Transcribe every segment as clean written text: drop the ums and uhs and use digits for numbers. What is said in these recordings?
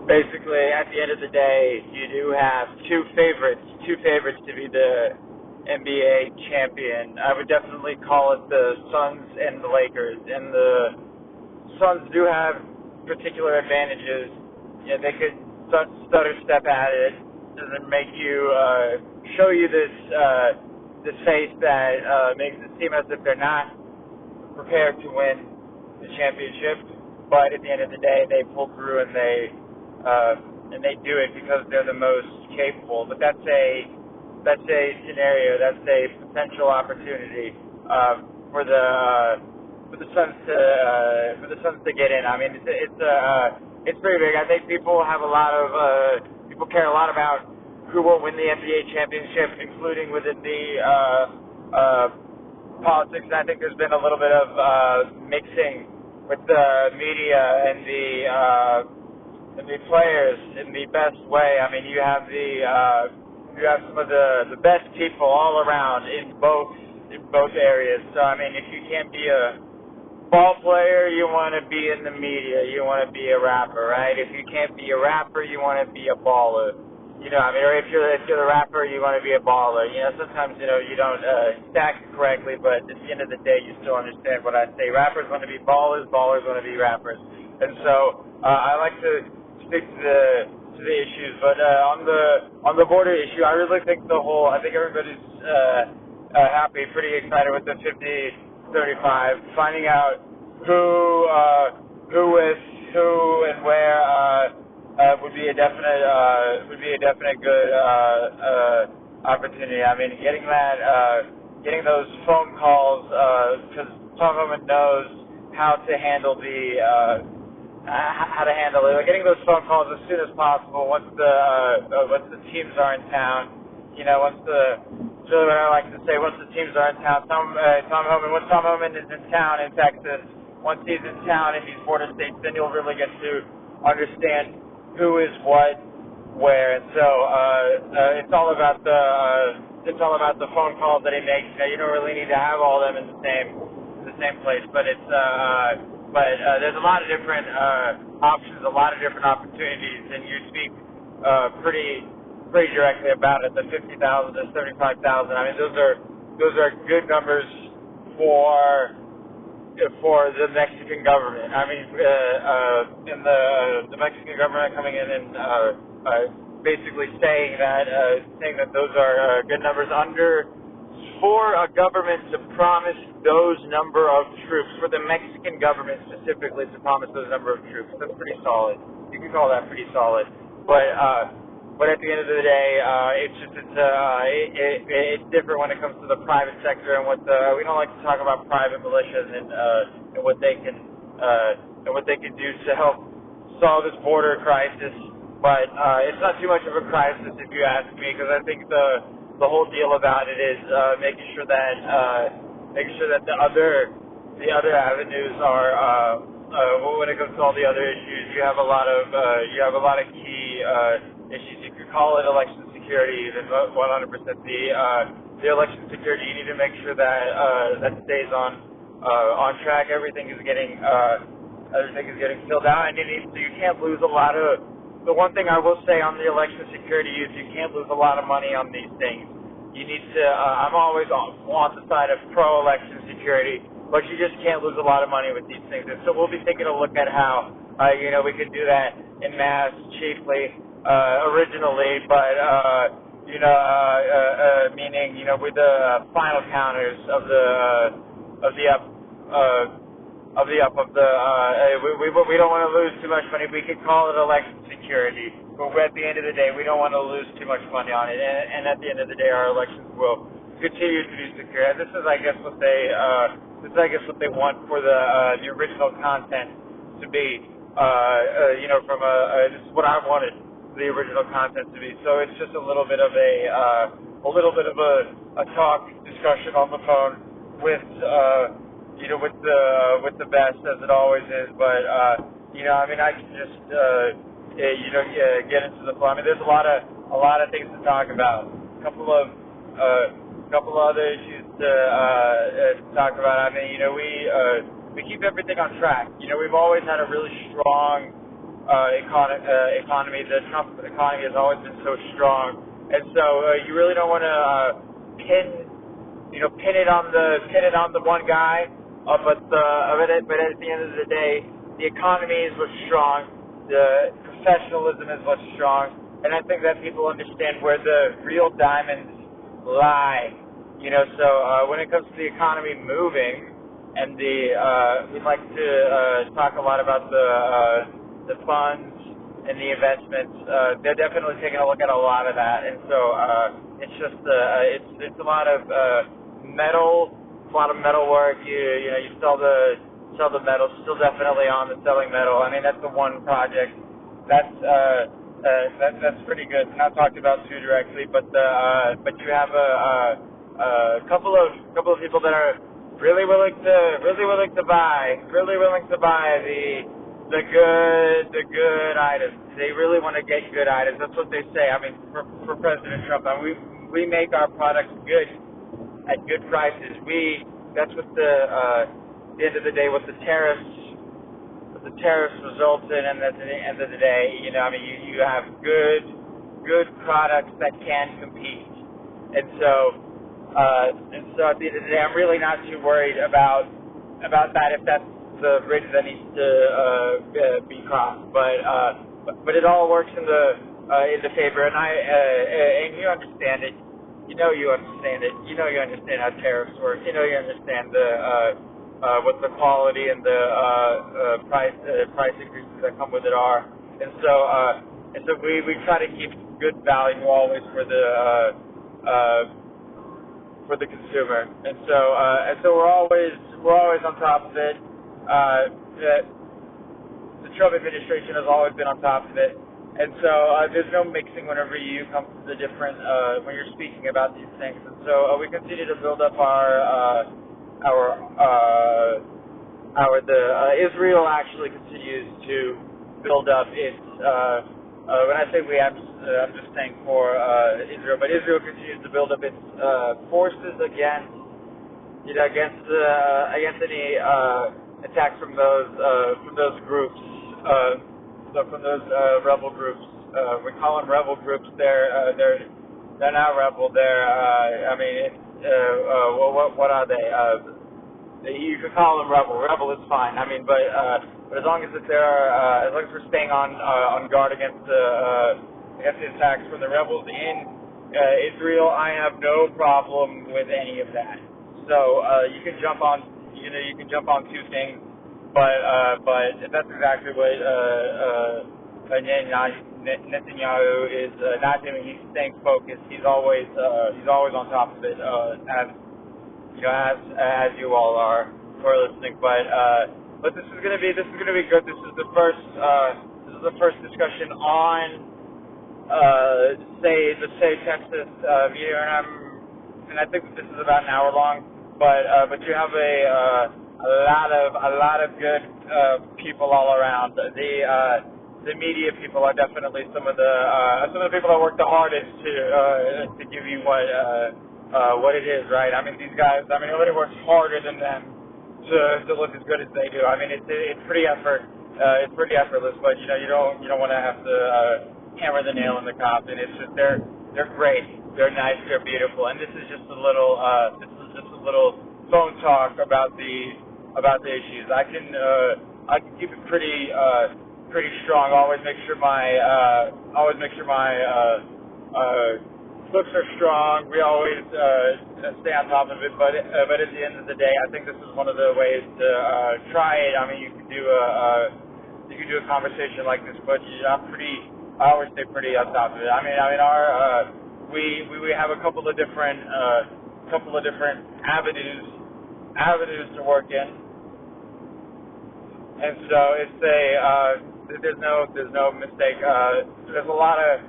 basically, at the end of the day, you do have two favorites to be the NBA champion. I would definitely call it the Suns and the Lakers. And the Suns do have particular advantages. Yeah, they could stutter step at it, and then make you show you this face that makes it seem as if they're not prepared to win the championship. But at the end of the day, they pull through and they do it because they're the most capable. But that's a scenario. That's a potential opportunity for the Suns to get in. I mean, it's pretty big. I think people care a lot about who will win the NBA championship, including within the politics. I think there's been a little bit of mixing with the media and the players in the best way. I mean, you have some of the best people all around in both areas. So I mean, if you can't be a ball player, you want to be in the media. You want to be a rapper, right? If you can't be a rapper, you want to be a baller. You know, I mean, or if you're the rapper, you want to be a baller. You know, sometimes you don't stack it correctly, but at the end of the day, you still understand what I say. Rappers want to be ballers, ballers want to be rappers, and so I like to stick to the issues. But on the border issue, I really think I think everybody's happy, pretty excited with the 50-35, finding out who with who and where would be a definite good opportunity. I mean, getting those phone calls, because Tom Homan knows how to handle it. Like, getting those phone calls as soon as possible once the teams are in town. You know, once what I like to say, once the teams are in town. Once Tom Homan is in town in Texas, once he's in town in these border states, then you'll really get to understand who is what, where. And so it's all about the phone calls that he makes. You don't really need to have all of them in the same place, but there's a lot of different options, a lot of different opportunities, and you speak pretty directly about it. The 50,000 to 75,000. I mean, those are good numbers for the Mexican government. I mean, in the Mexican government coming in and basically saying that those are good numbers for a government to promise those number of troops, for the Mexican government specifically to promise those number of troops. That's pretty solid. You can call that pretty solid. But at the end of the day, it's different when it comes to the private sector and we don't like to talk about private militias and what they can do to help solve this border crisis. But it's not too much of a crisis, if you ask me, because I think the whole deal about it is making sure that the other avenues are when it comes to all the other issues, you have a lot of key issues. You could call it election security, even 100%. The election security, you need to make sure that stays on track. Everything is getting filled out, and you can't lose a lot of. The one thing I will say on the election security is you can't lose a lot of money on these things. You need to. I'm always on the side of pro-election security, but you just can't lose a lot of money with these things. And so we'll be taking a look at how we could do that in mass, chiefly. Originally, but meaning with the final counters of the we don't want to lose too much money. We could call it election security, but at the end of the day, we don't want to lose too much money on it. And at the end of the day, our elections will continue to be secure. This is, I guess, what they want for the original content to be. This is what I wanted the original content to be. So it's just a little bit of a talk discussion on the phone with the best, as it always is. But I can just get into the flow. I mean, there's a lot of things to talk about. A couple of other issues to talk about. I mean, we keep everything on track. We've always had a really strong economy. The Trump economy has always been so strong, and so you really don't want to pin pin it on the one guy. But at the end of the day, the economy is what's strong. The professionalism is what's strong, and I think that people understand where the real diamonds lie. So when it comes to the economy moving, and we like to talk a lot about the funds and the investments. They're definitely taking a look at a lot of that, and so it's just it's a lot of metal, a lot of metal work. You sell the metal. Still definitely on the selling metal. I mean, that's the one project that's pretty good. Not talked about too directly, but you have a couple of people that are really willing to buy the good items. They really want to get good items. That's what they say. I mean, for President Trump, I mean, we make our products good at good prices. That's what at the end of the day, what the tariffs result in, and at the end of the day, I mean, you have good products that can compete, and so at the end of the day, I'm really not too worried about that if that's the bridge that needs to be crossed, but it all works in the favor, and you understand it. You understand it. You understand how tariffs work. You understand what the quality and the price increases that come with it are. And so we try to keep good value always for the consumer. And so we're always on top of it. The Trump administration has always been on top of it. And so there's no mixing whenever you come to the different when you're speaking about these things. And so we continue to build up Israel actually continues to build up its. When I say we, I'm just saying for Israel, but Israel continues to build up its forces against any attacks from those groups. From those rebel groups, we call them rebel groups. They're not rebel. What are they? You could call them rebel. Rebel is fine. I mean, but as long as as long as we're staying on guard against the attacks from the rebels in Israel, I have no problem with any of that. So you can jump on two things. But that's exactly what Netanyahu is not doing. He's staying focused. He's always on top of it, as you all are who are listening. But this is gonna be good. This is the first discussion on say Texas meteor, and I think this is about an hour long. But you have a lot of good people all around. The media people are definitely some of the people that work the hardest to give you what it is, right? I mean, these guys. I mean, nobody works harder than them to look as good as they do. I mean, it's pretty effortless, but you don't want to have to hammer the nail in the coffin. And it's just they're great, they're nice, they're beautiful, and this is just a little phone talk about the issues. I can keep it pretty strong. Always make sure my clips are strong. We always stay on top of it. But at the end of the day, I think this is one of the ways to try it. I mean, you can do a conversation like this, but I always stay pretty on top of it. I mean, we have a couple of different avenues to work in, and so there's no mistake. There's a lot of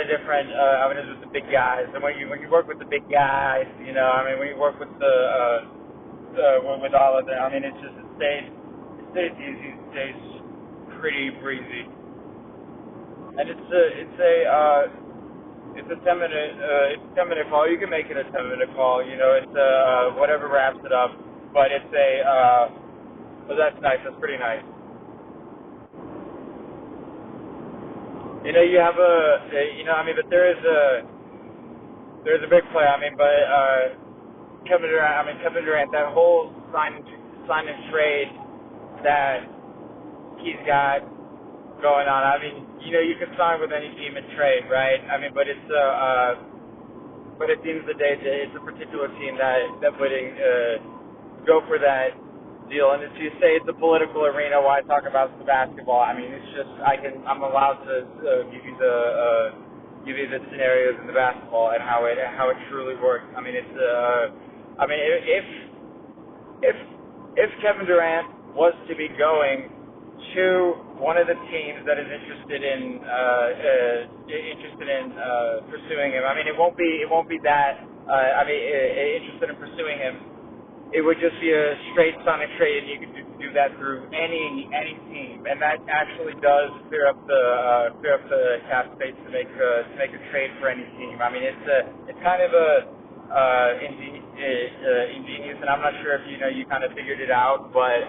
different avenues with the big guys, and when you work with the big guys, I mean, when you work with with all of them, I mean, it stays easy, it stays pretty breezy, and it's a 10-minute call. You can make it a 10-minute call. It's whatever wraps it up. But it's but that's nice. That's pretty nice. You have but there's a big play. Kevin Durant, that whole sign and trade that he's got going on. You can sign with any team and trade, right? But at the end of the day, it's a particular team that would go for that deal. And if you say it's a political arena, why talk about the basketball? It's just I'm allowed to give you the scenarios in the basketball and how it truly works. If Kevin Durant was to be going to one of the teams that is interested in pursuing him, it won't be that interested in pursuing him. It would just be a straight sonic trade, and you could do that through any team, and that actually does clear up the cap space to make a trade for any team. It's kind of ingenious, and I'm not sure if you kind of figured it out, but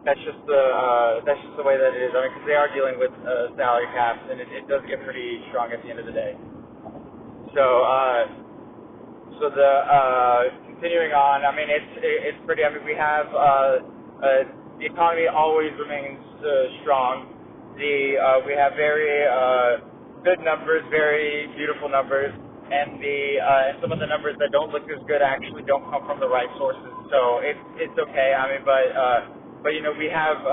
that's just the way that it is. Because they are dealing with salary caps, and it does get pretty strong at the end of the day. Continuing on, it's pretty. We have the economy always remains strong. We have very good numbers, very beautiful numbers, and some of the numbers that don't look as good actually don't come from the right sources. So it's okay. But we have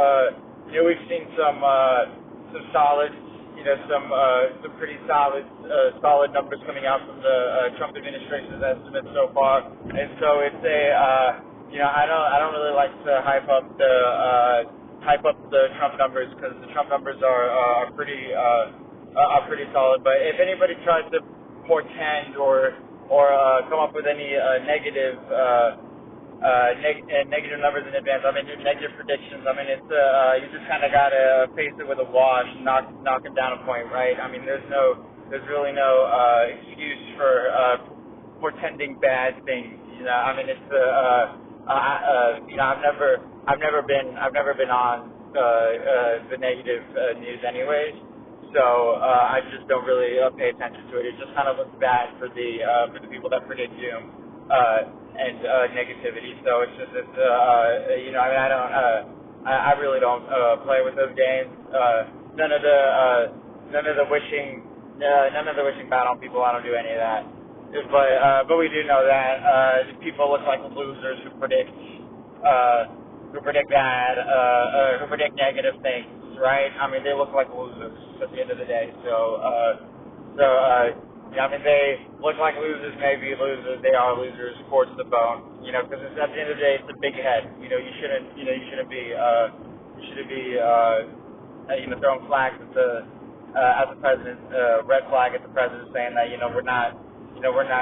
we've seen some solid, some pretty solid numbers coming out from the Trump administration's estimates so far, and so it's I don't really like to hype up the Trump numbers, because the Trump numbers are pretty solid. But if anybody tries to portend or come up with any negative numbers in advance, negative predictions, it's you just kind of gotta face it with a wash, knock him down a point, right? There's really no excuse for portending bad things. I've never been on the negative news anyways. So I just don't really pay attention to it. It just kind of looks bad for the people that predict doom and negativity. So I really don't play with those games. None of the wishing bad on people. I don't do any of that. But we do know that people look like losers who predict bad, who predict negative things, right? They look like losers at the end of the day. They look like losers, maybe losers. They are losers, core to the bone. Because at the end of the day, it's a big head. You shouldn't be throwing flags at the president, red flag at the president, saying that we're not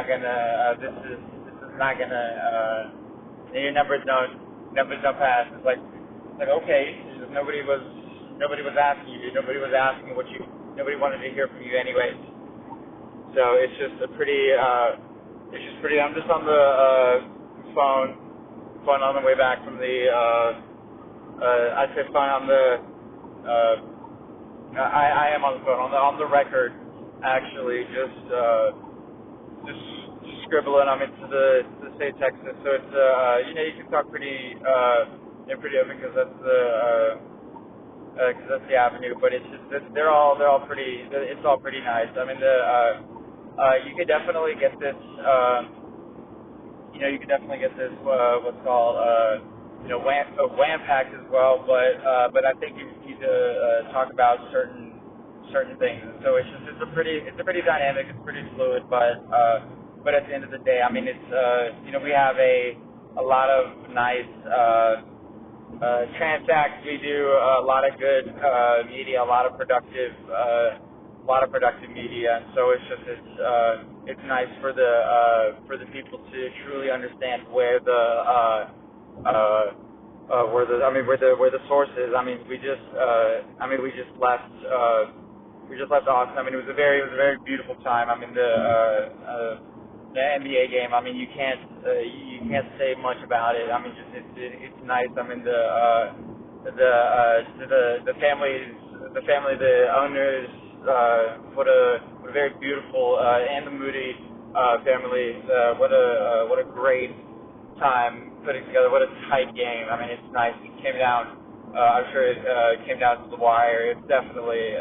gonna. This is not gonna. Your numbers don't pass. It's like okay, nobody was asking you. Nobody was asking nobody wanted to hear from you anyways. So it's just pretty. I'm just on the phone on the way back from the. I said phone on the. I am on the phone on the record, actually, just scribbling. I'm into the state of Texas, so it's you can talk pretty open, because that's the avenue. But it's just they're all pretty. It's all pretty nice. You could definitely get this. You could definitely get this what's called WAM packed as well. But I think you need to talk about certain things. So it's a pretty dynamic. It's pretty fluid. But at the end of the day, it's we have a lot of nice transacts. We do a lot of good media, a lot of productive media, and so it's nice for the people to truly understand where the source is. We just left Austin. It was a very beautiful time. The NBA game. You can't say much about it. It's nice. The families the family, the owners, what a very beautiful and the Moody family. What a great time putting together. What a tight game. I mean, it's nice. It came down. I'm sure it came down to the wire. It's definitely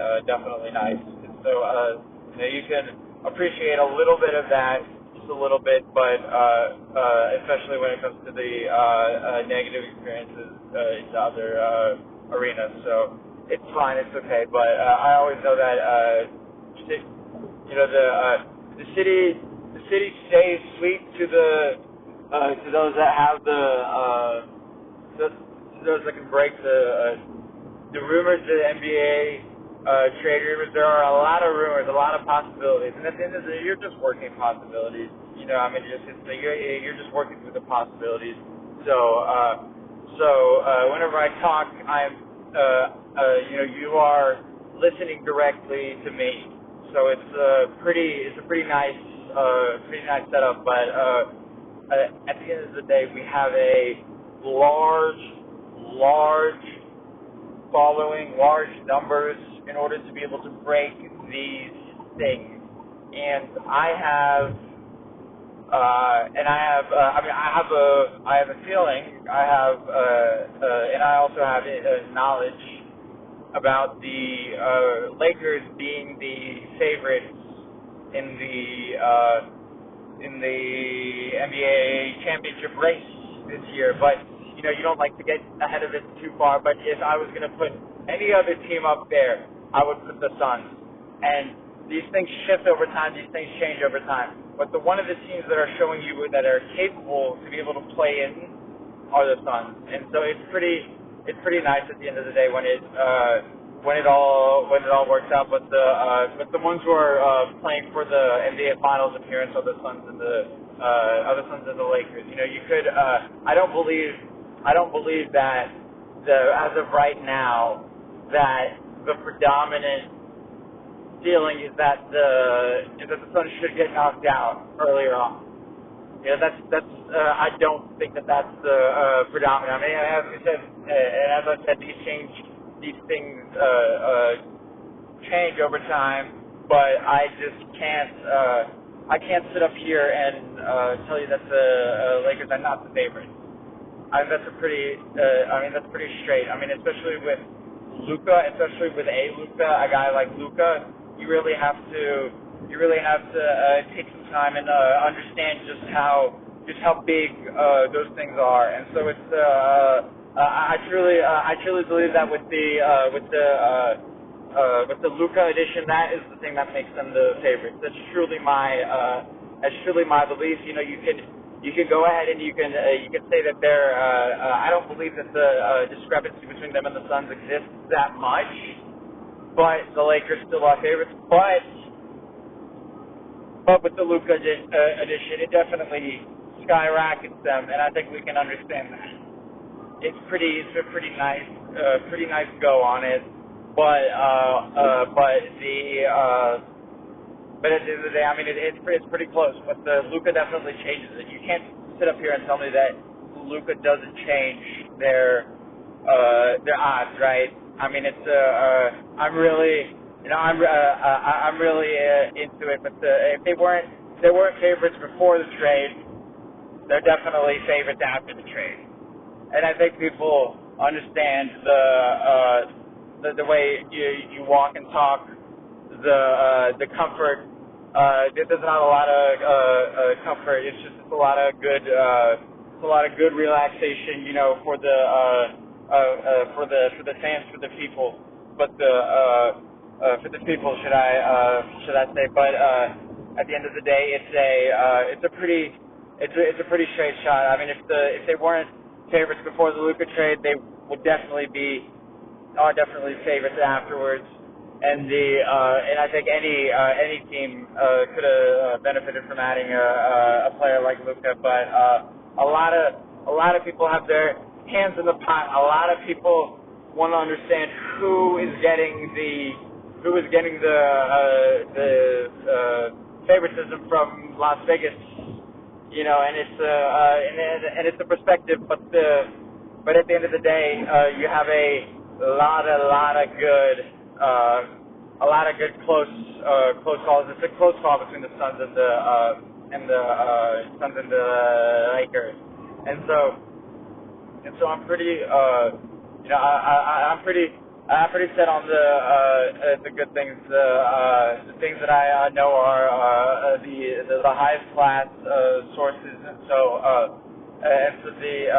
nice. And so you can appreciate a little bit of that, just a little bit, but especially when it comes to the negative experiences in other arenas. So it's fine. It's okay. But I always know that the city stays sweet to those that have those that can break the rumors, the NBA trade rumors. There are a lot of rumors, a lot of possibilities, and at the end of the day, you're just working possibilities. I mean, you're just working through the possibilities. So whenever I talk, you are listening directly to me. So it's a pretty nice setup. But at the end of the day, we have a large following, large numbers in order to be able to break these things. And I have a feeling, and I also have knowledge about the Lakers being the favorites in the NBA championship race this year. But you don't like to get ahead of it too far. But if I was going to put any other team up there, I would put the Suns. And these things shift over time. These things change over time. But one of the teams that are showing you that are capable to be able to play in are the Suns. And so it's pretty nice at the end of the day when it all works out. But the ones who are playing for the NBA Finals appearance are the Suns and the Lakers. You could I don't believe that as of right now that the predominant feeling is that the Suns should get knocked out earlier on. I don't think that that's the predominant. I mean, as I said, these things change over time, but I just can't sit up here and tell you that the Lakers are not the favorites. That's pretty straight. I mean, especially with Luka, especially with a guy like Luka, you really have to take some time and understand just how big those things are. And so it's I truly believe that with the Luka edition, that is the thing that makes them the favorites. That's truly my belief. You can go ahead and you can say that they're. I don't believe that the discrepancy between them and the Suns exists that much, but the Lakers still are favorites. But with the Luka edition, it definitely skyrockets them, and I think we can understand that. It's a pretty nice go on it, but at the end of the day, I mean, it's pretty close. But the Luka definitely changes it. You can't sit up here and tell me that Luka doesn't change their odds, right? I mean, it's I'm really into it. But if they weren't favorites before the trade, they're definitely favorites after the trade. And I think people understand the way you walk and talk, the comfort. There's not a lot of comfort. It's a lot of good relaxation, for the fans, for the people. But for the people, should I say? But at the end of the day, it's a pretty straight shot. I mean, if they weren't favorites before the Luka trade, they would definitely are definitely favorites afterwards. And I think any team could have benefited from adding a player like Luka, but a lot of people have their hands in the pot. A lot of people want to understand who is getting the favoritism from Las Vegas, and it's a perspective, but at the end of the day, you have a lot of good a lot of good close calls. It's a close call between the Suns and the Suns and the Lakers, and so I'm pretty I'm pretty set on the good things. The things that I know are the highest class sources, and so the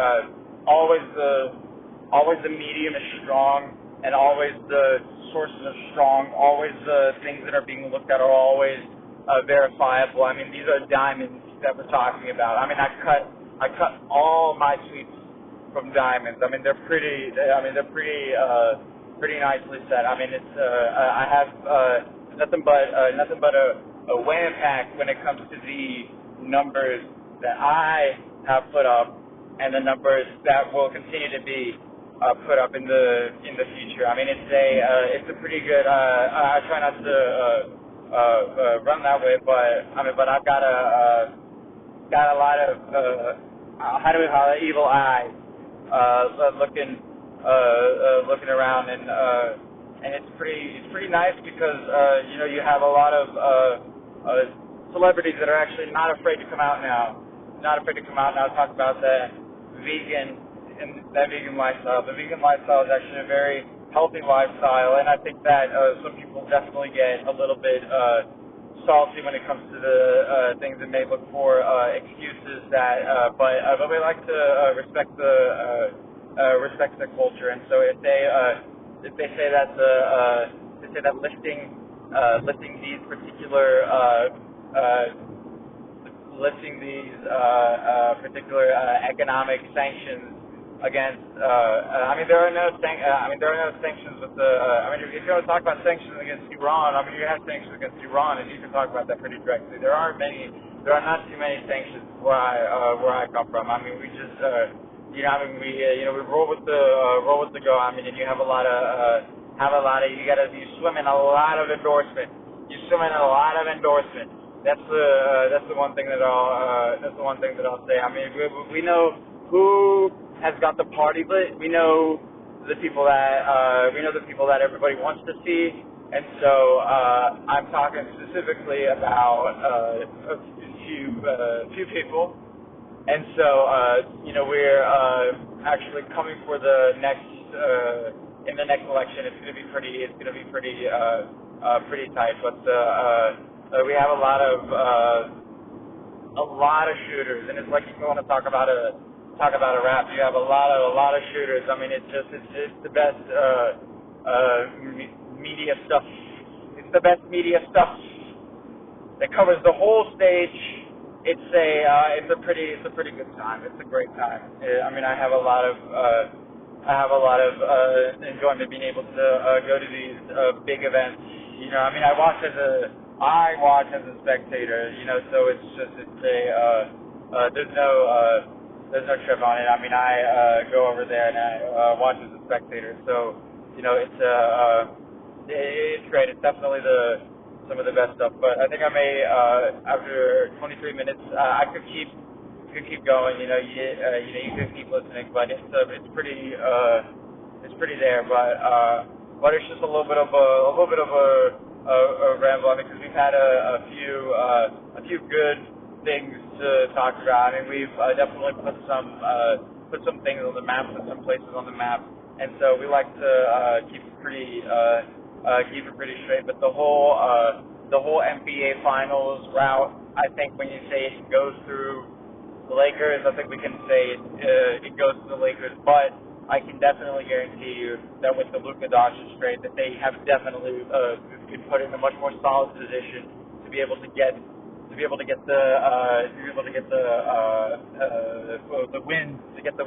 always the medium is strong, and always the sources are strong. Always the things that are being looked at are always verifiable. I mean, these are diamonds that we're talking about. I mean, I cut all my tweets from diamonds. I mean, they're pretty nicely set. I mean, it's I have nothing but a wham pack when it comes to the numbers that I have put up and the numbers that will continue to be put up in the future. I mean, it's a pretty good. I try not to run that way, but I've got a lot of how do we call it, evil eyes looking around, and it's pretty nice because you have a lot of celebrities that are actually not afraid to come out now, talk about that vegan lifestyle. The vegan lifestyle is actually a very healthy lifestyle, and I think that some people definitely get a little bit salty when it comes to the things that may look for excuses but we like to respect the culture, and so if they say that lifting these particular economic sanctions against there are no sanctions with the if you want to talk about sanctions against Iran, you have sanctions against Iran, and you can talk about that pretty directly. There are not too many sanctions where I come from. I mean, we just we roll with the go. I mean, and you have a lot of you swim in a lot of endorsement. That's the one thing that I'll say. I mean, we know who has got the party lit. We know the people that everybody wants to see, and so I'm talking specifically about a few people. And so, we're actually coming for the next in the next election. It's going to be pretty tight. But we have a lot of shooters, and it's like if you want to talk about a rap, you have a lot of shooters. I mean, it's the best media stuff. It's the best media stuff that covers the whole stage. It's a pretty good time. It's a great time. I mean, I have a lot of enjoyment being able to go to these big events. I watch as a spectator. So there's no trip on it. I mean, I go over there and I watch as a spectator. So it's great. It's definitely some of the best stuff, but I think I may after 23 minutes I could keep going. You could keep listening, but it's pretty there. But it's just a little bit of a ramble. I mean, because we've had a few good things to talk about. I mean, we've definitely put some things on the map, put some places on the map, and so we like to keep it pretty straight. But the whole NBA Finals route, I think when you say it goes through the Lakers, I think we can say it goes to the Lakers. But I can definitely guarantee you that with the Luka Doncic trade, that they have definitely been put in a much more solid position to be able to get the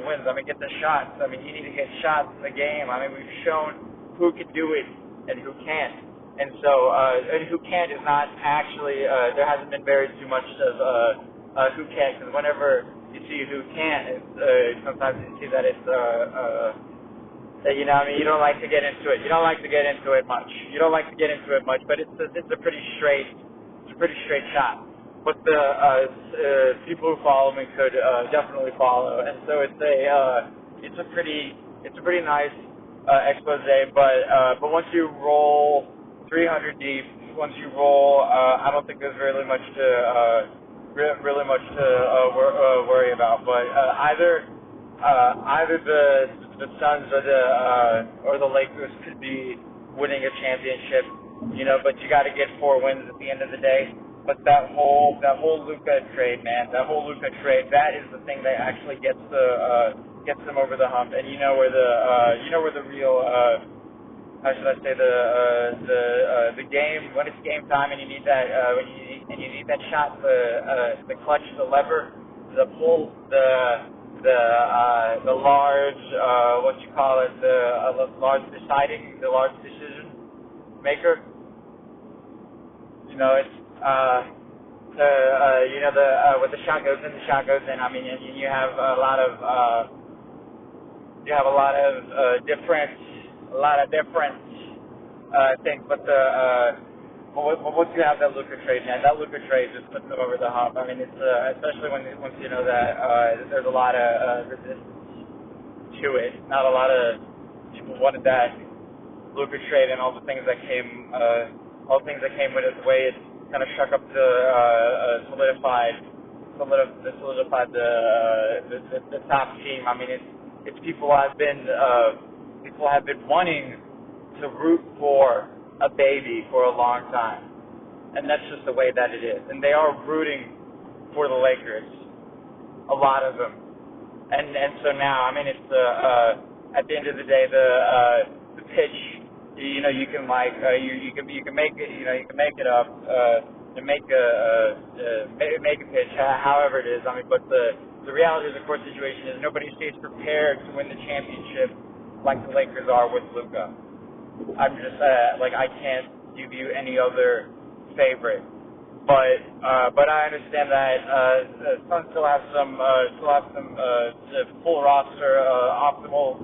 wins. I mean, get the shots. I mean, you need to get shots in the game. I mean, we've shown who can do it and who can't. And so, and who can't is not actually, there hasn't been very too much of who can't, because whenever you see who can't, sometimes you see that it's, you don't like to get into it. You don't like to get into it much. But it's a pretty straight shot. But the people who follow me could definitely follow, and so it's a pretty nice expose, but once you roll 300 deep, once you roll, I don't think there's really much to worry about. But either the Suns or the Lakers could be winning a championship, but you got to get 4 wins at the end of the day. But that whole Luka trade, man, that is the thing that actually gets them over the hump. And where the real how should I say the game, when it's game time and you need that you need that shot, the clutch, the lever, the pull, the large what you call it, the large decision maker. It's when the shot goes in, the shot goes in. I mean, and you have a lot of different things, but once you have that Luka trade, man, that Luka trade just puts them over the hump. I mean, it's especially once you know that there's a lot of resistance to it. Not a lot of people wanted that Luka trade and all the things that came with it. The way it kind of shook up solidified the top team. I mean, it's people have been wanting to root for a baby for a long time, and that's just the way that it is. And they are rooting for the Lakers, a lot of them, and so now, I mean, it's at the end of the day, the pitch. You can you can make it, you can make it up to make a pitch, however it is. I mean, but the reality of the court situation is nobody stays prepared to win the championship like the Lakers are with Luka. I'm just I can't give you any other favorite, but I understand that Suns still have some full roster, optimal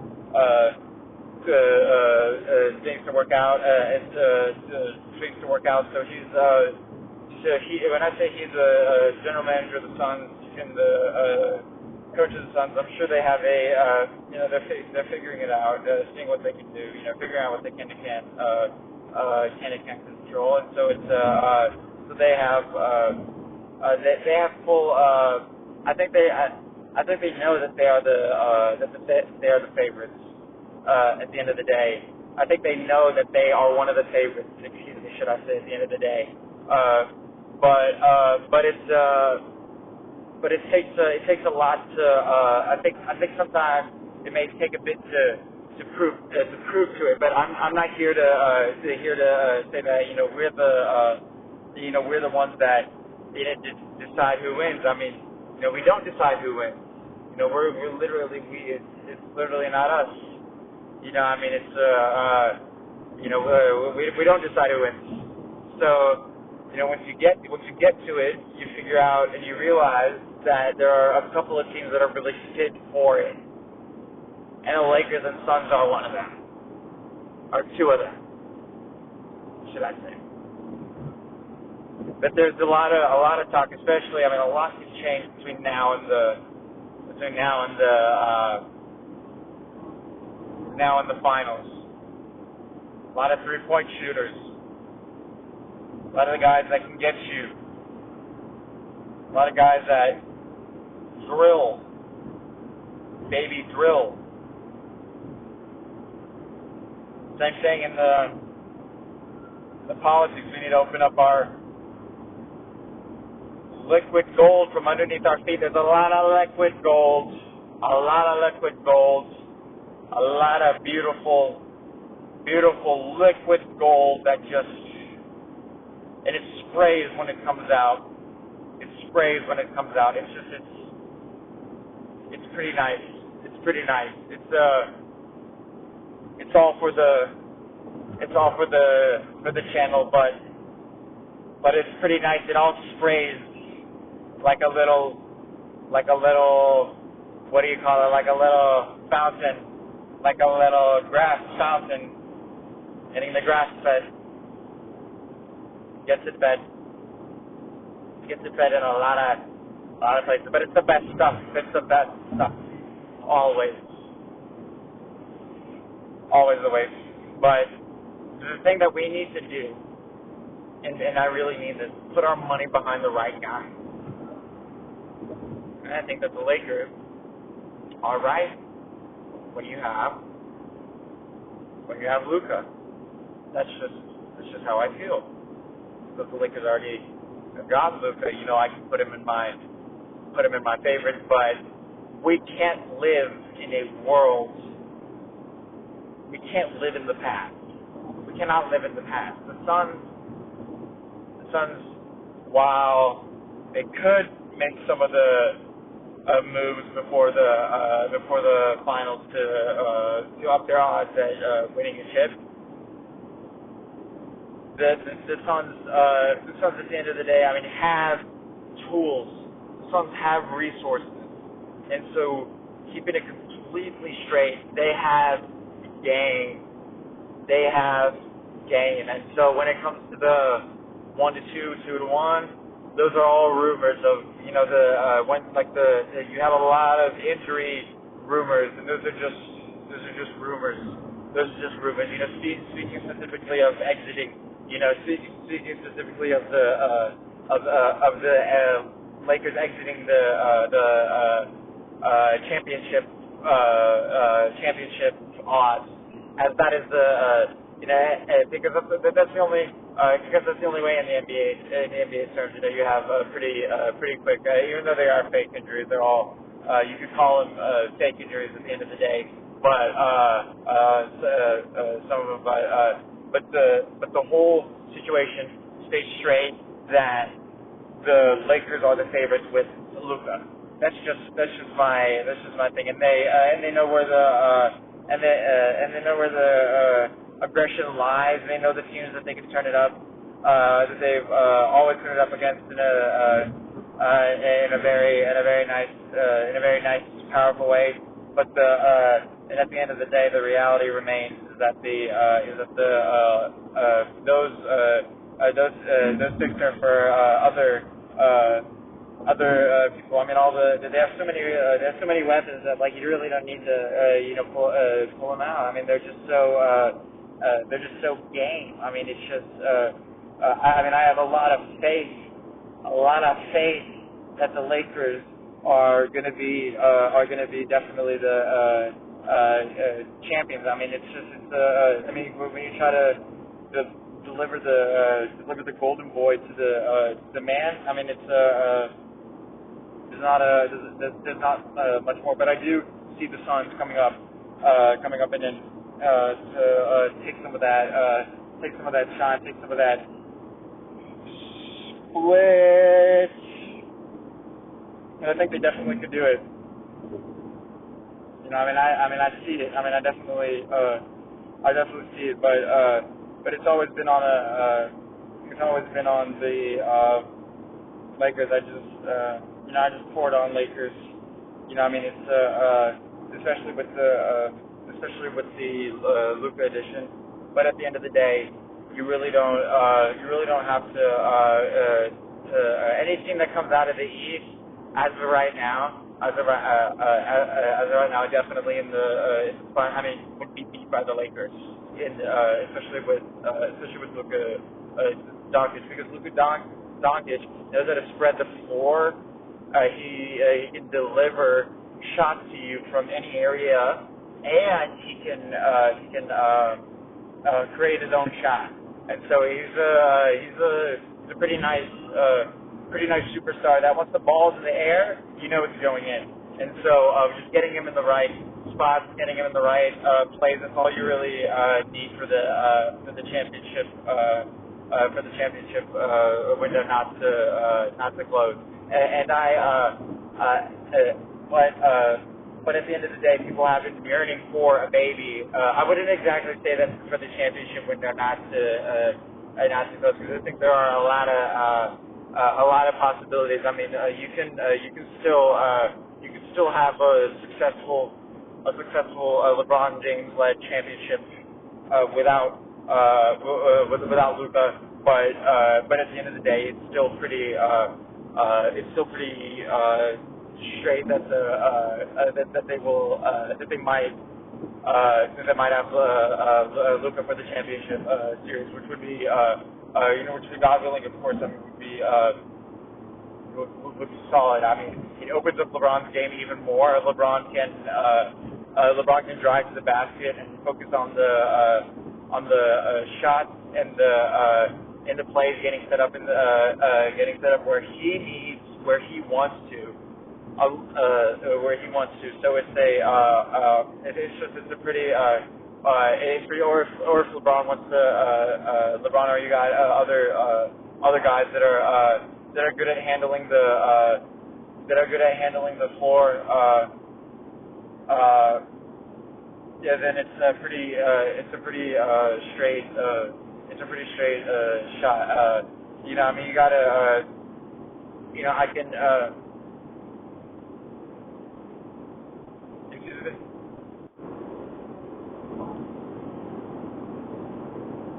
things to work out, things to work out. So when I say he's a general manager of the Suns and the coach of the Suns, I'm sure they have they're figuring it out, seeing what they can do, figuring out what they can and can't control. And so it's so they have full. I think they know that they are they are the favorites. At the end of the day, I think they know that they are one of the favorites. Excuse me, should I say? At the end of the day, but it takes a lot to. I think sometimes it may take a bit to prove to it. But I'm not here to say that we're we're the ones that decide who wins. I mean, we don't decide who wins. We're literally it's literally not us. I mean, it's we don't decide who wins. So, once you get to it, you figure out and you realize that there are a couple of teams that are really fit for it, and the Lakers and Suns are one of them, or two of them, should I say? But there's a lot of talk, especially. I mean, a lot can change between now and the finals. A lot of 3-point shooters. A lot of the guys that can get you. A lot of guys that drill. Baby drill. Same thing in the politics. We need to open up our liquid gold from underneath our feet. There's a lot of liquid gold. A lot of beautiful liquid gold that and it sprays when it comes out. It's pretty nice. It's all for the channel, but it's pretty nice. It all sprays like a little, what do you call it? Like a little fountain. Like a little grass fountain, getting the grass fed, gets it fed in a lot of places. But it's the best stuff. Always. always the way. But the thing that we need to do, and I really mean this, put our money behind the right guy. And I think that the Lakers are right when you have Luka. That's just how I feel. Because the Lakers already have got Luka, I can put him in my favorites, but we can't live in a world. We can't live in the past. We cannot live in the past. The Suns, while they could make some of the moves before the finals to up their odds at winning a chip, the Suns at the end of the day, have tools. The Suns have resources, and so keeping it completely straight, they have game. And so when it comes to the 1-2, 2-1, those are all rumors of you have a lot of injury rumors, and those are just rumors. Those are just rumors. Speaking specifically of exiting, speaking specifically of the Lakers exiting the championship odds, as that is because that's the only way in the NBA terms. You have pretty quick, even though they are fake injuries, they're all you could call them fake injuries at the end of the day, but some of them, but the whole situation stays straight that the Lakers are the favorites with Luka. That's just my thing, and they know where they know where the aggression lies. They know the teams that they can turn it up, that they've always turned it up against in a very nice, powerful way. But and at the end of the day, the reality remains that those picks are for other people. They have so many weapons that you really don't need to pull them out. They're just so game. It's just I have a lot of faith that the Lakers are going to be definitely the champions. When you try to deliver the golden boy to the man, there's not much more. But I do see the Suns coming up and then to take some of that shine, take some of that split. And I think they definitely could do it. I see it. I definitely see it. But it's always been on the Lakers. I just poured on Lakers. It's especially with the Luka edition. But at the end of the day, you really don't have to any team that comes out of the East as of right now, definitely in the would be beat by the Lakers, especially with Luka Doncic, because Luka Doncic knows how to spread the floor. He can deliver shots to you from any area, and he can create his own shot. And so he's a pretty nice superstar that once the ball's in the air, it's going in. And so just getting him in the right spots, getting him in the right plays, that's all you really need for the championship window not to close. But at the end of the day, people have been yearning for a baby. I wouldn't exactly say that for the championship window not to close, because I think there are a lot of possibilities. You can still have a successful LeBron James led championship without Luka, but at the end of the day, it's still pretty straight that they might that might have Luca for the championship series, which would be which would be God willing, of course, would be solid. I mean, it opens up LeBron's game even more. LeBron can drive to the basket and focus on the shots and the plays getting set up where he wants to. Where he wants to. So it's a pretty or if LeBron wants to LeBron or you got other guys that are good at handling the floor. Then it's a pretty straight shot. I mean, you gotta I can.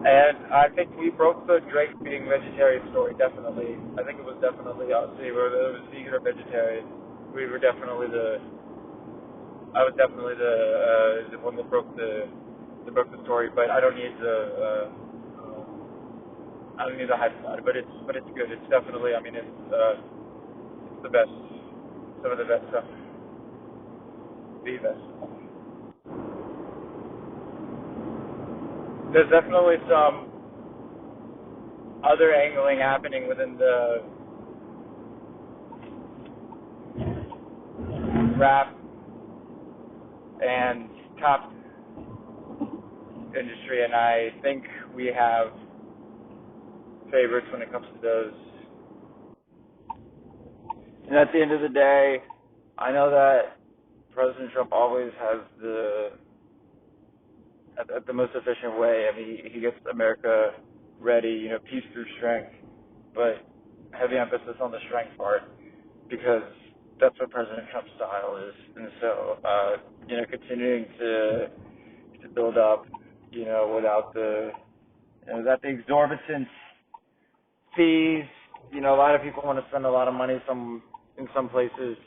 And I think we broke the Drake being vegetarian story, definitely. I think it was definitely us. It was vegan or vegetarian. We were definitely I was definitely the one that broke the story, but I don't need to hype about it, but it's good. It's definitely, I mean, it's the best, some of the best stuff, the best. There's definitely some other angling happening within the rap and top industry, and I think we have favorites when it comes to those. And at the end of the day, I know that President Trump always has at the most efficient way. I mean, he gets America ready, peace through strength, but heavy emphasis on the strength part because that's what President Trump's style is. And so, continuing to build up, without the exorbitant fees. A lot of people want to spend a lot of money. In some places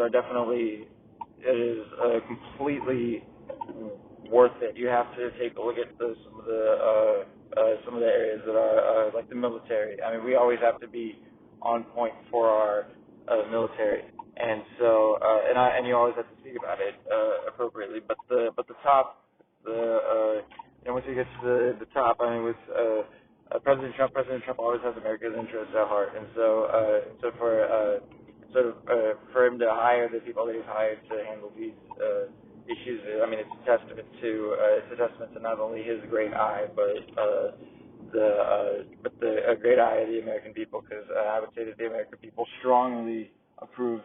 are definitely it is completely worth it. You have to take a look at some of the areas that are like the military. I mean, we always have to be on point for our military, and so and you always have to speak about it appropriately. But the top, once you get to the top, I mean, with President Trump always has America's interests at heart, and so for him to hire the people that he's hired to handle these issues, I mean, it's a testament to not only his great eye, but a great eye of the American people, because I would say that the American people strongly approve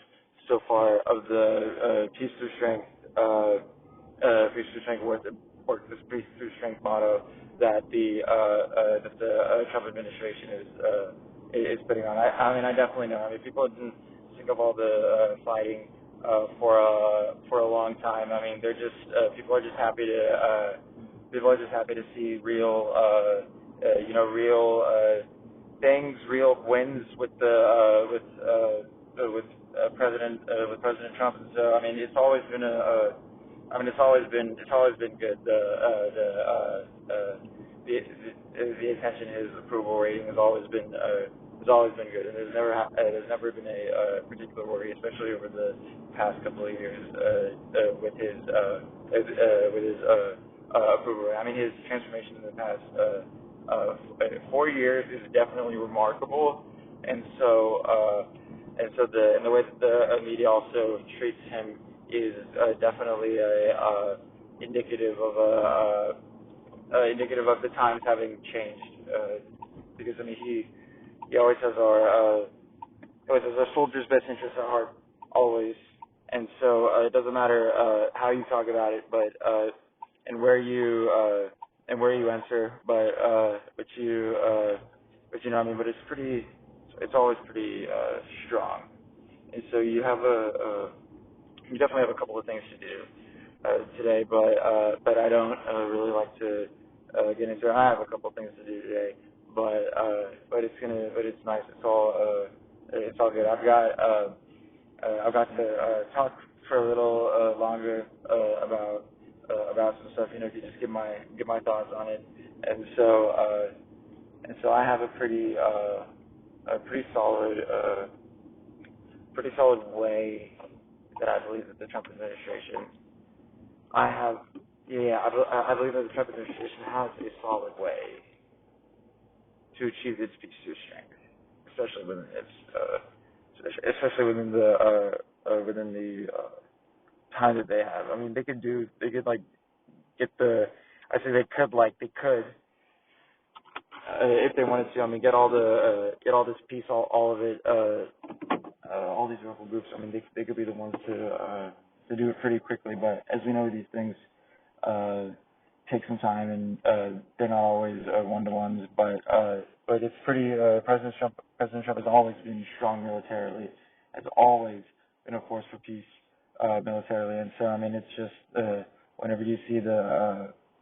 so far of the peace through strength this peace through strength motto that the Trump administration is putting on. I mean, I definitely know. I mean, people didn't think of all the fighting for a long time. I mean, they're just people are just happy to see real things, real wins with President Trump. And so, I mean, it's always been good. The attention, his approval rating has always been good, and there's never been a particular worry, especially over the past couple of years with his approval rating. I mean, his transformation in the past 4 years is definitely remarkable, and the way that the media also treats him is definitely indicative of the times having changed. Because I mean, he always has our soldiers' best interests at heart, always. And so it doesn't matter how you talk about it, but and where you answer, but I mean, but it's always pretty strong. And so you definitely have a couple of things to do today, but I don't really like to get into it. I have a couple of things to do today, but it's nice. It's all good. I've got to talk for a little longer about about some stuff, to just give my thoughts on it. And so I have a pretty solid way that I believe that the Trump administration I have yeah I believe that the Trump administration has a solid way to achieve its peace through strength, especially within the time that they have. I mean, they could like get the I say they could if they wanted to. I mean, get all this peace, all of it, all these local groups. I mean, they could be the ones to do it pretty quickly. But as we know, these things uh, take some time, and they're not always one-to-ones. But it's pretty. President Trump has always been strong militarily, has always been a force for peace militarily, and so I mean, it's just whenever you see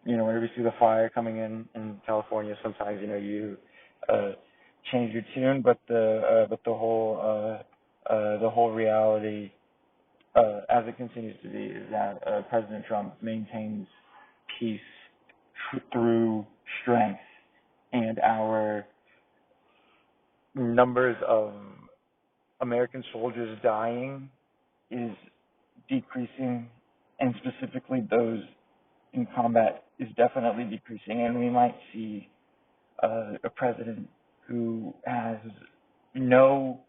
whenever you see the fire coming in California, sometimes you change your tune, but the whole reality as it continues to be is that President Trump maintains peace through strength, and our numbers of American soldiers dying is decreasing, and specifically those in combat is definitely decreasing, and we might see a president who has no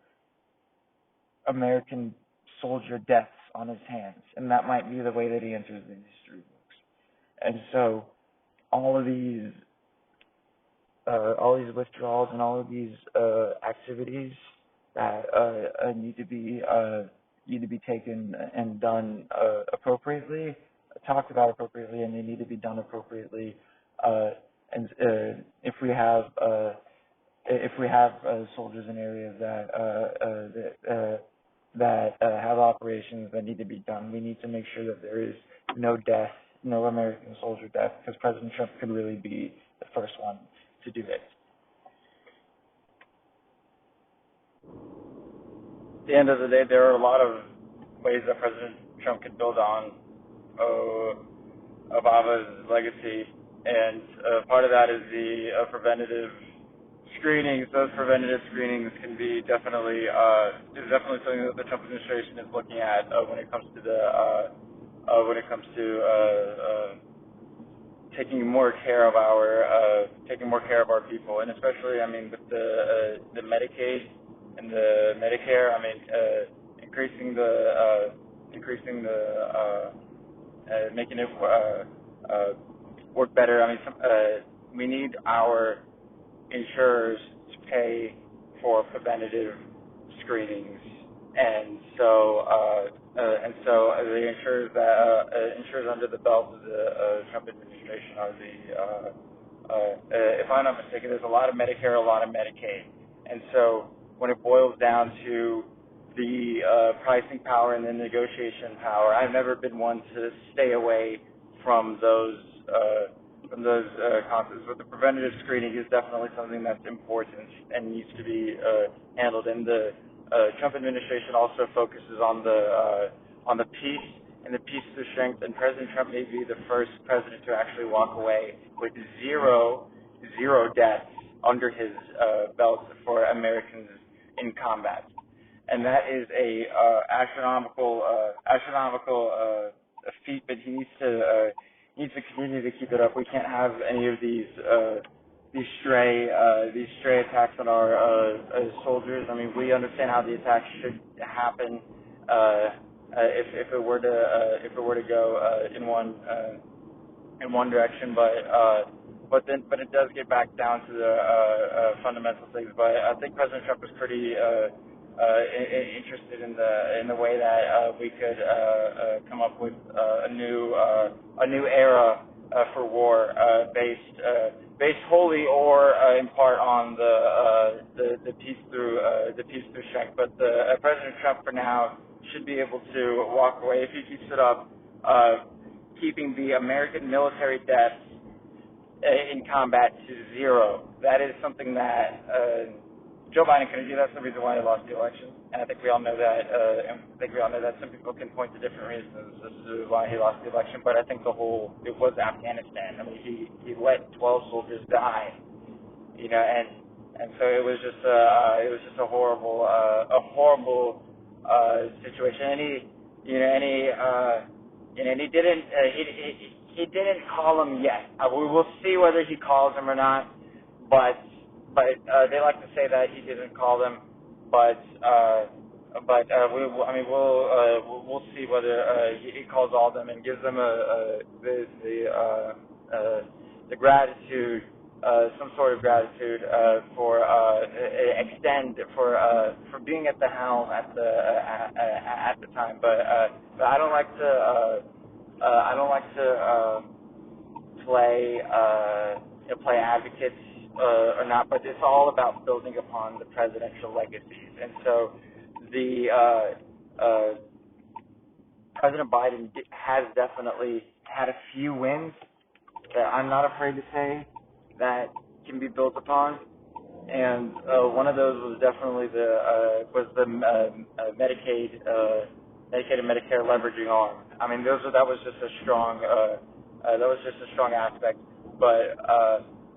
American soldier deaths on his hands, and that might be the way that he enters the history books. And so all of these withdrawals and all of these activities that need to be taken and done appropriately, talked about appropriately, and they need to be done appropriately. And if we have soldiers in areas that have operations that need to be done, we need to make sure that there is no death, no American soldier death, because President Trump could really be the first one to do this. At the end of the day, there are a lot of ways that President Trump could build on Obama's legacy, and part of that is the preventative screenings. Those preventative screenings can be definitely something that the Trump administration is looking at when it comes to taking more care of our people, and especially, I mean, with the Medicaid and the Medicare. I mean, making it work better. I mean, we need our insurers to pay for preventative screenings, and so the insurers under the belt of the Trump administration are if I'm not mistaken, there's a lot of Medicare, a lot of Medicaid, and so when it boils down to the pricing power and the negotiation power, I've never been one to stay away from those concepts. But the preventative screening is definitely something that's important and needs to be handled. And the Trump administration also focuses on the peace and the peace through strength. And President Trump may be the first president to actually walk away with zero deaths under his belt for Americans in combat. And that is a astronomical feat, but he needs to continue to keep it up. We can't have any of these stray attacks on our soldiers. I mean, we understand how the attacks should happen if it were to go in one direction, but it does get back down to the fundamental things. But I think President Trump is pretty interested in the way that we could come up with a new era for war based wholly or in part on the peace through strength. But President Trump for now should be able to walk away if he keeps it up, keeping the American military deaths in combat to zero. That is something that Joe Biden couldn't do that. That's the reason why he lost the election, and I think we all know that. And I think we all know that. Some people can point to different reasons as to why he lost the election, but I think it was Afghanistan. I mean, he let 12 soldiers die, and so it was just a horrible situation. And he didn't he didn't call him yet. We will see whether he calls him or not, but they like to say that he didn't call them, but we'll see whether he calls all of them and gives them the gratitude, some sort of gratitude for being at the helm at the time. But I don't like to play advocates or not, but it's all about building upon the presidential legacies. And so President Biden has definitely had a few wins that I'm not afraid to say that can be built upon. And one of those was definitely the Medicaid and Medicare leveraging arm. I mean, that was just a strong aspect. But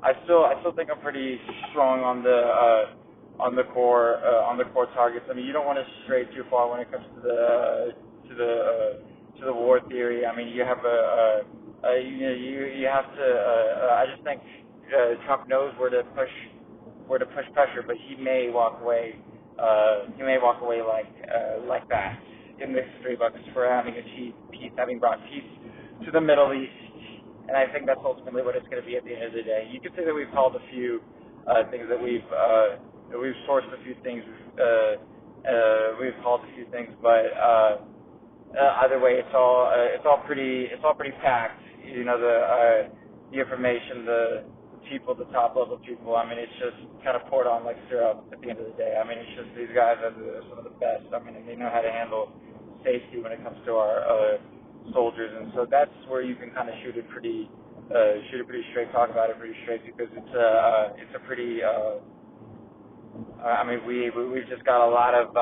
I still think I'm pretty strong on the core targets. I mean, you don't want to stray too far when it comes to the war theory. I mean, you have you have to. I just think Trump knows where to push pressure, but he may walk away. Like that in the history books for having achieved peace, having brought peace to the Middle East. And I think that's ultimately what it's going to be at the end of the day. You could say that we've called a few things, that we've sourced a few things, we've called a few things, but either way, it's all pretty packed. The information, the people, the top level people. I mean, it's just kind of poured on like syrup at the end of the day. I mean, it's just these guys are some of the best. I mean, and they know how to handle safety when it comes to our soldiers, and so that's where you can kind of shoot it pretty straight, talk about it pretty straight, because it's a pretty. I mean, we've just got a lot of.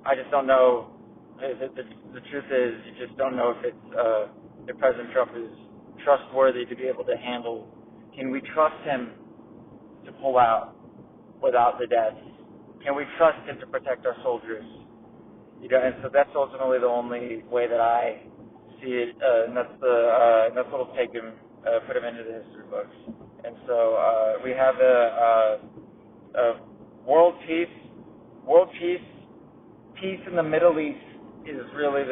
I just don't know. The truth is, you just don't know if President Trump is trustworthy to be able to handle. Can we trust him to pull out without the deaths? Can we trust him to protect our soldiers? And so that's ultimately the only way that I see it, and that's what'll take him, put him into the history books. And so we have world peace in the Middle East is really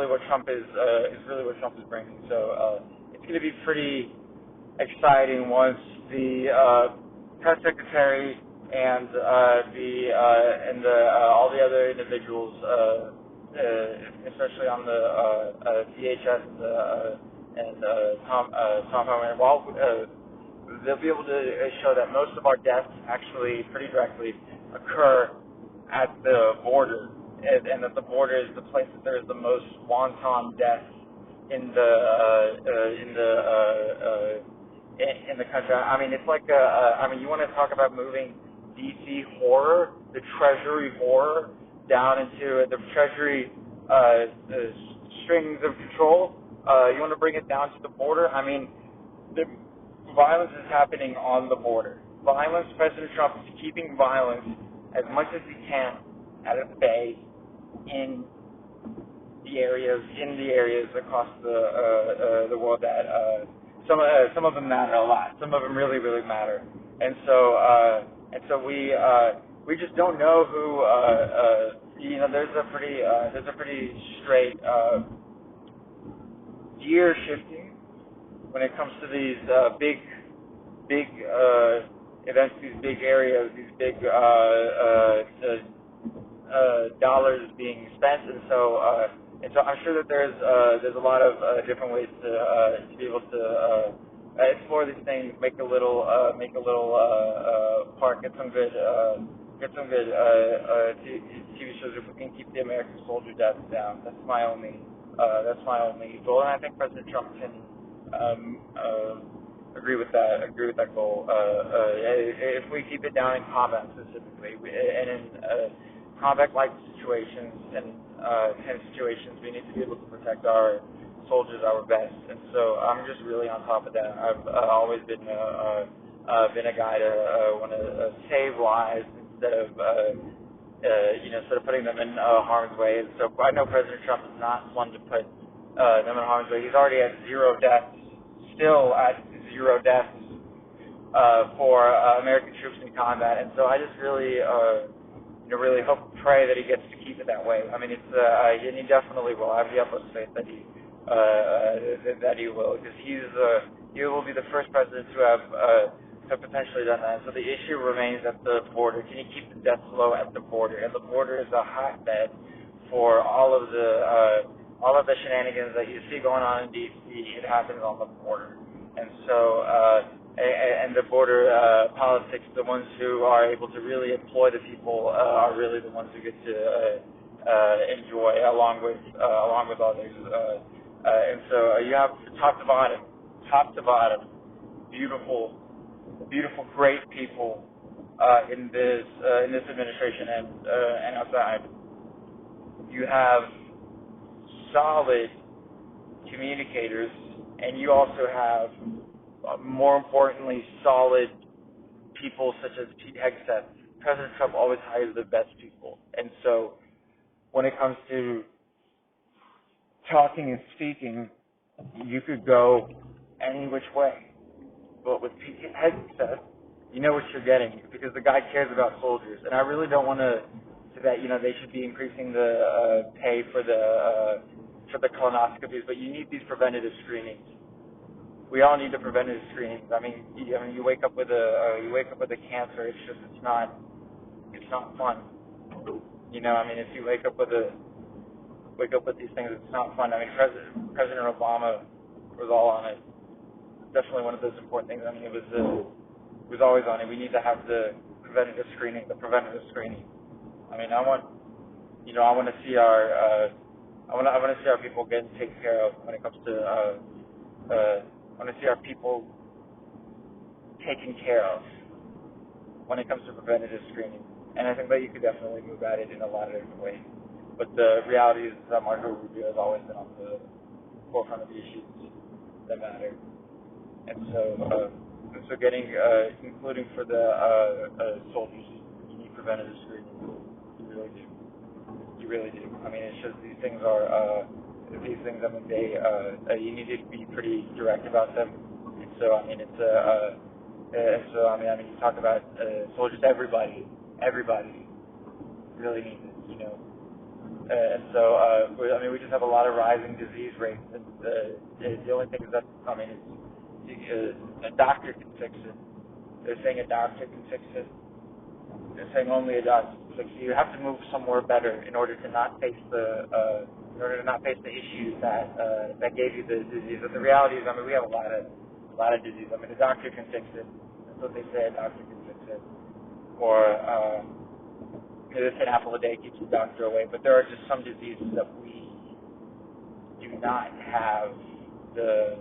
what Trump is bringing. So it's going to be pretty exciting once the press secretary and all the other individuals, especially on the DHS and Tom Homan, they'll be able to show that most of our deaths actually pretty directly occur at the border, and that the border is the place that there is the most wanton deaths in the country. I mean, it's like you want to talk about moving DC horror, the Treasury horror, down into the Treasury the strings of control. You want to bring it down to the border. I mean, the violence is happening on the border. President Trump is keeping violence as much as he can at bay in the areas across the world that some of them matter a lot. Some of them really, really matter. And so we just don't know who. There's a pretty straight gear shifting when it comes to these big events, these big areas, these big dollars being spent, and so I'm sure that there's a lot of different ways to be able to explore these things, make a little park, get some good TV shows if we can keep the American soldier deaths down. That's my only goal, and I think President Trump can agree with that. Agree with that goal. If we keep it down in combat specifically, and in combat-like situations and tense situations, we need to be able to protect our soldiers our best. And so I'm just really on top of that. I've always been a guy to want to save lives instead of instead of putting them in harm's way. And so I know President Trump is not one to put them in harm's way. He's already at zero deaths, still at zero deaths for American troops in combat. And so I just really, really hope, pray that he gets to keep it that way. I mean, and he definitely will. I have the utmost faith that he will, because he will be the first president to have potentially done that. So the issue remains at the border. Can you keep the deaths low at the border? And the border is a hotbed for all of the shenanigans that you see going on in D.C. It happens on the border, and so and the border politics, the ones who are able to really employ the people are really the ones who get to enjoy along with others. And so you have top to bottom, beautiful, great people in this administration and outside. You have solid communicators, and you also have, more importantly, solid people such as Pete Hegseth. President Trump always hires the best people, and so when it comes to talking and speaking, you could go any which way. But with Pete Hegseth, you know what you're getting, because the guy cares about soldiers. And I really don't want to say that they should be increasing the pay for the colonoscopies, but you need these preventative screenings. We all need the preventative screenings. I mean, you wake up with a cancer. It's not fun. If you wake up with these things, it's not fun. I mean, President Obama was all on it. Definitely one of those important things. I mean, it was always on it. We need to have the preventative screening. I mean, I want to see our people getting taken care of when it comes to I want to see our people taken care of when it comes to preventative screening. And I think that you could definitely move at it in a lot of different ways. But the reality is that Marco Rubio has always been on the forefront of the issues that matter. And so getting, including for the soldiers, you need preventative screening. You really do. I mean, it's just these things, I mean, you need to be pretty direct about them. And so, I mean, you talk about soldiers, everybody really needs it, and so, we just have a lot of rising disease rates, and the only thing is that, a doctor can fix it. They're saying a doctor can fix it. They're saying only a doctor can fix it. You have to move somewhere better in order to not face the issues that gave you the disease. But the reality is, we have a lot of disease. A doctor can fix it. That's what they say. A doctor can fix it. Or they say an apple a day keeps the doctor away. But there are just some diseases that we do not have the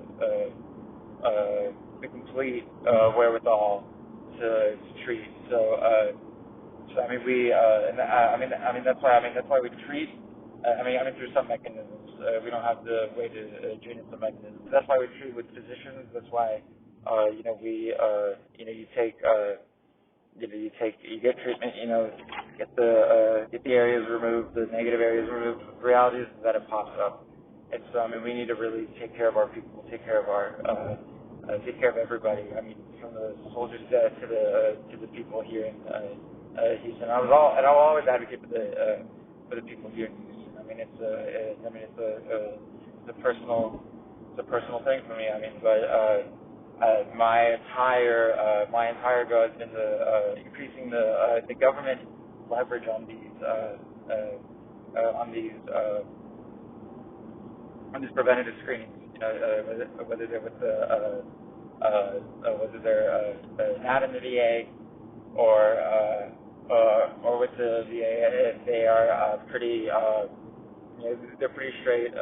complete wherewithal to treat. That's why we treat. Through some mechanisms, we don't have the way to treat in some mechanisms. That's why we treat with physicians. That's why you get treatment. Get the areas removed, the negative areas removed. The reality is that it pops up. And so, we need to really take care of our people, take care of everybody. From the soldiers to the people here in Houston. I'll always advocate for the people here in Houston. It's a personal thing for me. But my entire goal has been increasing the government leverage on these preventative screenings. Whether they're with whether they're not in the VA or with the VA, if they are pretty they're pretty straight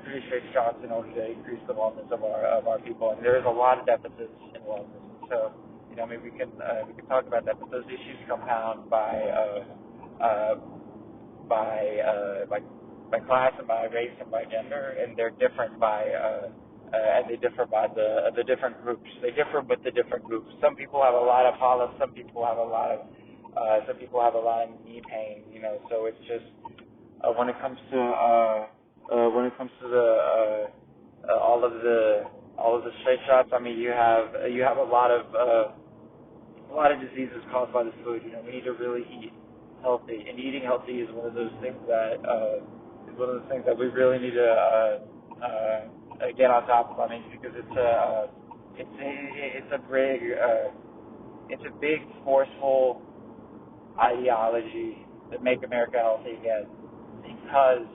three straight shots in order to increase the wellness of our people. And there is a lot of deficits in wellness. So, I mean, we can talk about that, but those issues compound uh, by by class and by race and by gender, and they're different by and they differ by the different groups. They differ with the different groups. Some people have a lot of polyps. Some people have a lot of knee pain. So it's just when it comes to all of the straight shots. I mean, you have a lot of diseases caused by the food. We need to really eat healthy, and eating healthy is one of those things that we really need to get on top of. I mean, because it's a big forceful ideology to make America healthy again, because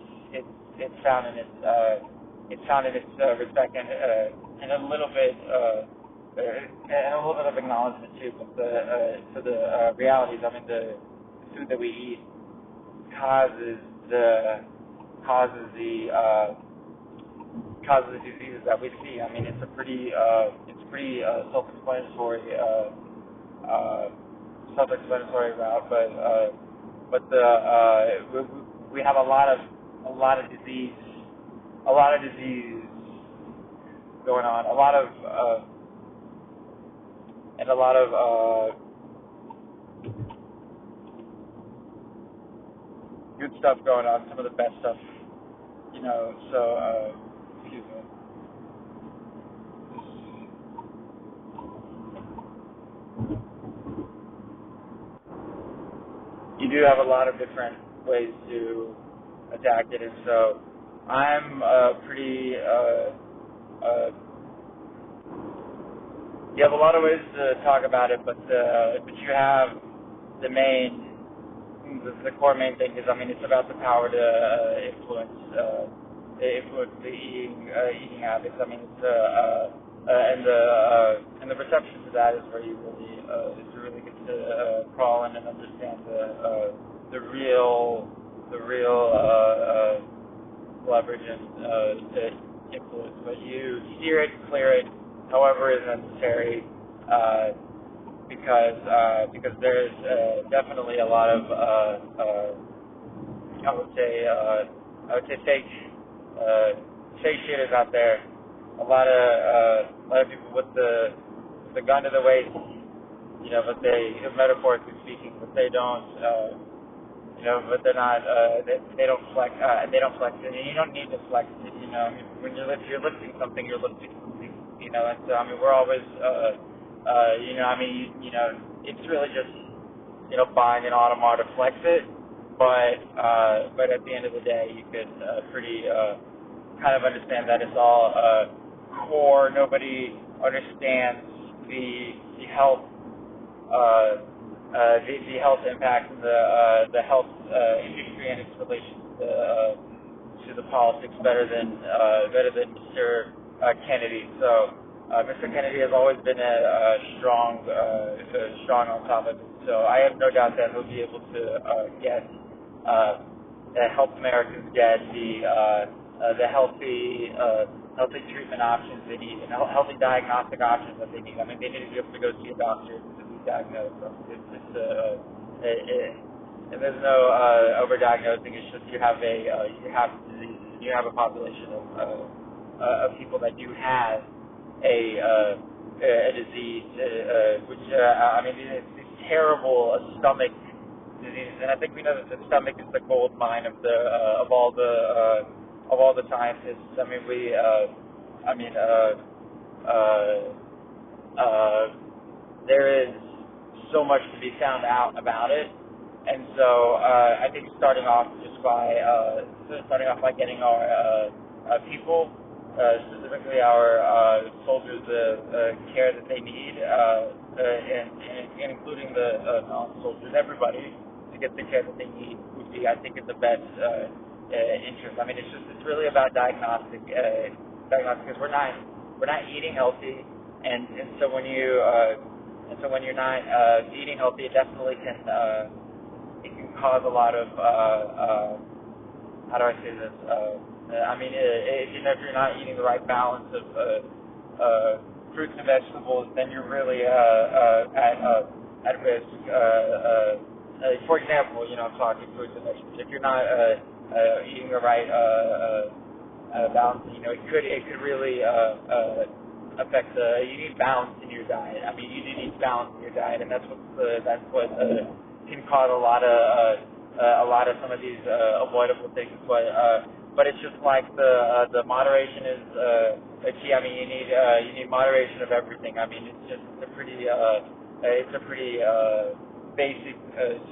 it's found in its respect and a little bit of acknowledgement too, but the realities. I mean, the food that we eat causes the diseases that we see. I mean, it's pretty self-explanatory route, but we have a lot of disease going on, a lot of good stuff going on, some of the best stuff, so excuse me. You do have a lot of different ways to attack it, and so I'm pretty you have a lot of ways to talk about it, but you have the core main thing is, I mean, it's about the power to influence the eating habits. I mean, it's and the reception to that is where you really get to crawl in and understand the real leverage and influence. But you steer it, clear it, however is necessary, because there's definitely a lot of I would say fake shitters out there. A lot of people with the gun to the waist, but metaphorically speaking, but they don't, but they're not, they don't flex, and you don't need to flex it. I mean, when you're lifting something, you're lifting something, and so, I mean, we're always, it's really just, buying an Audemars to flex it, but at the end of the day, you could pretty kind of understand that it's all core. Nobody understands the health the health impact and the health industry and its relation to the politics better than Mr. Kennedy. So Mr. Kennedy has always been strong on top of it. So I have no doubt that he'll be able to help Americans get the healthy treatment options they need and healthy diagnostic options that they need. I mean, they need to be able to go see a doctor to be diagnosed. And there's no overdiagnosing. It's just you have disease. You have a population of people that do have a disease, which I mean, it's terrible stomach disease, and I think we know that the stomach is the gold mine of all the scientists. I mean, there is so much to be found out about it, and so I think starting off by getting our people, specifically our soldiers, the care that they need, and including the non-soldiers, everybody, to get the care that they need would be, I think, in the best interest. I mean, it's really about diagnostic because we're not eating healthy, and so when you're not eating healthy, it definitely can cause a lot of how do I say this? If you're not eating the right balance of fruits and vegetables, then you're really at risk. For example, I'm talking fruits and vegetables. If you're not eating the right balance, it could really affect you need balance in your diet. You do need balance in your diet, and that's what can cause a lot of some of these avoidable things. But it's just like the moderation is a key. You need moderation of everything. It's a pretty basic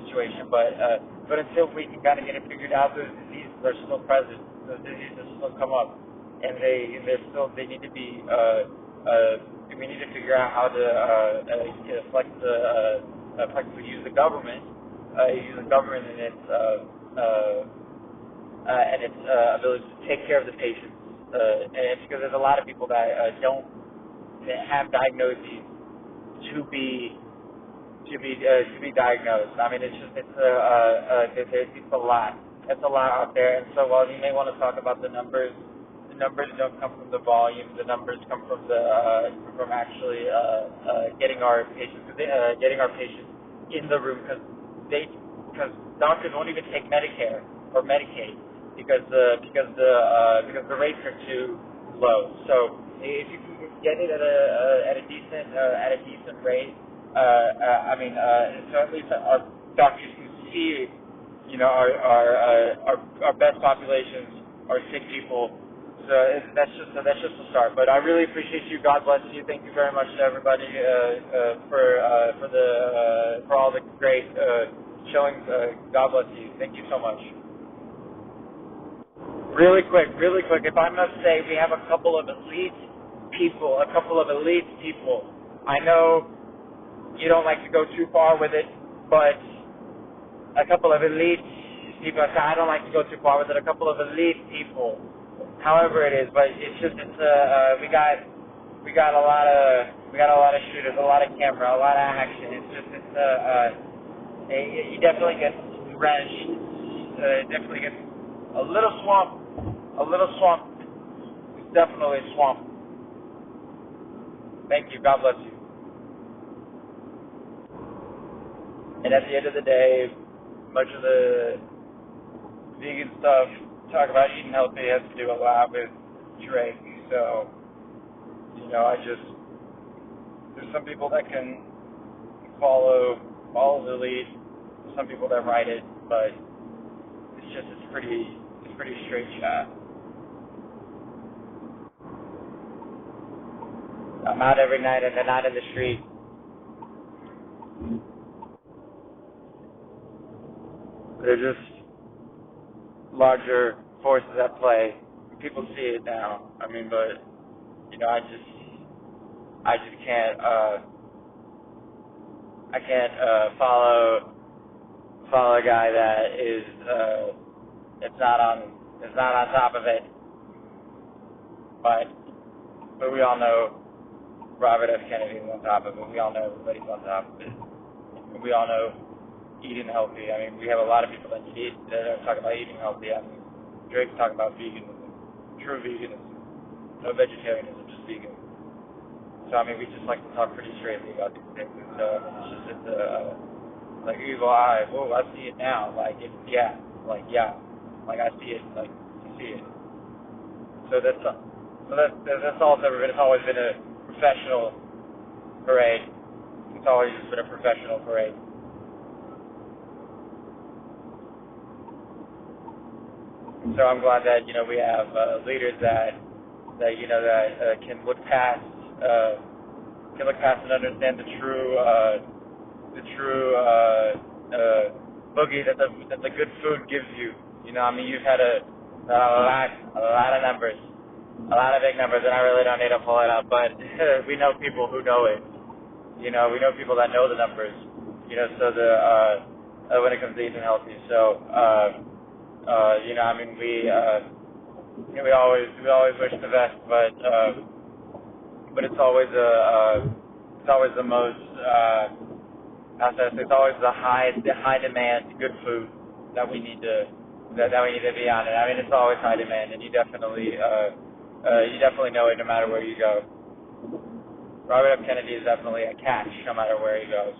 situation. But until we can kind of get it figured out, those diseases are still present. Those diseases still come up, and they need to be. We need to figure out how to flexibly use the government and its ability to take care of the patients. And it's because there's a lot of people that don't have diagnoses to be diagnosed. It's a lot. It's a lot out there. And so while you may want to talk about the numbers don't come from the volume. The numbers come from from actually getting our patients in the room, because doctors won't even take Medicare or Medicaid because the rates are too low. So if you can get it at a decent rate, so at least our doctors can see, our best populations are sick people. So that's just a start. But I really appreciate you. God bless you. Thank you very much to everybody for all the great showings. God bless you. Thank you so much. Really quick. If I must say, we have a couple of elite people. I know you don't like to go too far with it, but a couple of elite people. I don't like to go too far with it. A couple of elite people. However it is, but we got a lot of shooters, a lot of camera, a lot of action. You definitely get drenched. Definitely gets a little swamp. It's definitely a swamp. Thank you. God bless you. And at the end of the day, much of the vegan stuff, talk about eating healthy, has to do a lot with Drake. So, there's some people that can follow the lead, some people that write it, but it's pretty straight shot. I'm out every night and they're not in the street. They're just larger forces at play. People see it now. But I just can't. I can't follow a guy that is it's not on top of it. But we all know Robert F. Kennedy is on top of it. We all know everybody's on top of it. And we all know eating healthy. We have a lot of people that are talking about eating healthy. Drake's talking about veganism, true veganism, no vegetarianism, just vegan. So we just like to talk pretty straightly about these things. It's like evil eye. Whoa, I see it now. I see it. You see it. So that's all it's ever been. It's always been a professional parade. It's always just been a professional parade. So I'm glad that we have leaders that can look past and understand the true boogie that the good food gives you. You've had a lot of numbers, a lot of big numbers, and I really don't need to pull it up. But we know people who know it. We know people that know the numbers. So when it comes to eating healthy, so. We always wish the best, but it's always the most it's always the high demand good food that we need to that we need to be on it. I mean, it's always high demand, and you definitely know it no matter where you go. Robert F. Kennedy is definitely a catch no matter where he goes.